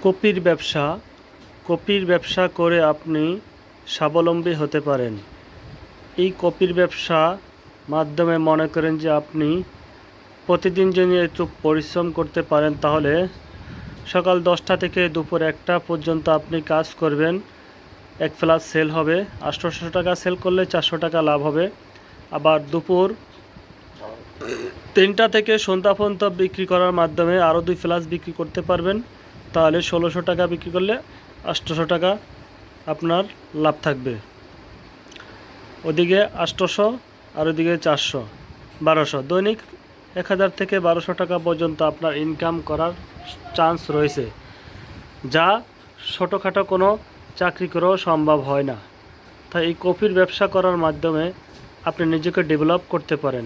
কপির ব্যবসা কপির ব্যবসা করে আপনি স্বাবলম্বী হতে পারেন। এই কপির ব্যবসা মাধ্যমে মনে করেন যে আপনি প্রতিদিন যদি একটু পরিশ্রম করতে পারেন, তাহলে সকাল 10টা থেকে দুপুর 1টা পর্যন্ত আপনি কাজ করবেন, 1 প্লাস সেল হবে। 800 টাকা সেল করলে 400 টাকা লাভ হবে। আবার দুপুর 3টা থেকে সন্ধ্যা পর্যন্ত বিক্রি করার মাধ্যমে আরও 2 প্লাস বিক্রি করতে পারবেন। তাহলে 1600 টাকা বিক্রি করলে 800 টাকা আপনার লাভ থাকবে। ওদিকে 800 আর ওদিকে 400, 1200, দৈনিক 1000 থেকে 1200 টাকা পর্যন্ত আপনার ইনকাম করার চান্স রয়েছে, যা ছোটোখাটো কোনো চাকরি করেও সম্ভব হয় না। তাই এই কফির ব্যবসা করার মাধ্যমে আপনি নিজেকে ডেভেলপ করতে পারেন।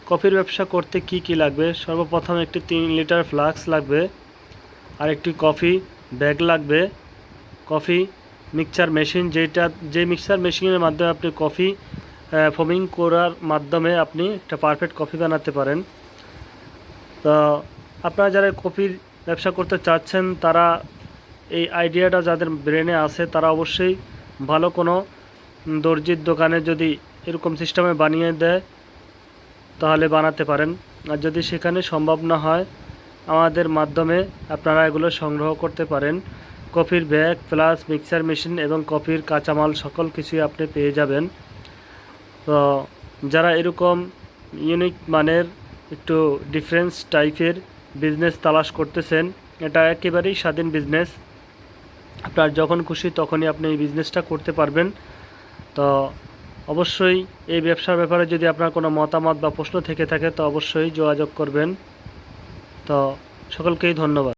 কফির ব্যবসা করতে কি কি লাগবে? সর্বপ্রথম একটি 3 লিটার ফ্লাস্ক লাগবে, আর একটি কফি ব্যাগ লাগবে, কফি মিক্সচার মেশিন, যে মিক্সচার মেশিনের মাধ্যমে আপনি কফি ফোমিং করার মাধ্যমে আপনি একটা পারফেক্ট কফি বানাতে পারেন। তো আপনারা যারা কফির ব্যবসা করতে চাচ্ছেন, তারা এই আইডিয়াটা যাদের ব্রেনে আছে, তারা অবশ্যই ভালো কোনো দর্জির দোকানে যদি এরকম সিস্টেমে বানিয়ে দেয় তাহলে বানাতে পারেন। আর যদি সেখানে সম্ভব না হয়, আমাদের মাধ্যমে আপনারা এগুলো সংগ্রহ করতে পারেন। কফির ব্যাগ প্লাস মিক্সার মেশিন এবং কফির কাঁচামাল সকল কিছুই আপনি পেয়ে যাবেন। তো যারা এরকম ইউনিক মানের একটু ডিফারেন্স টাইপের বিজনেস তালাশ করতেছেন, এটা একেবারেই স্বাধীন বিজনেস। আপনার যখন খুশি তখনই আপনি এই বিজনেসটা করতে পারবেন। তো অবশ্যই এই ব্যবসার ব্যাপারে যদি আপনার কোনো মতামত বা প্রশ্ন থেকে থাকে, তো অবশ্যই যোগাযোগ করবেন। তো সকলকেই ধন্যবাদ।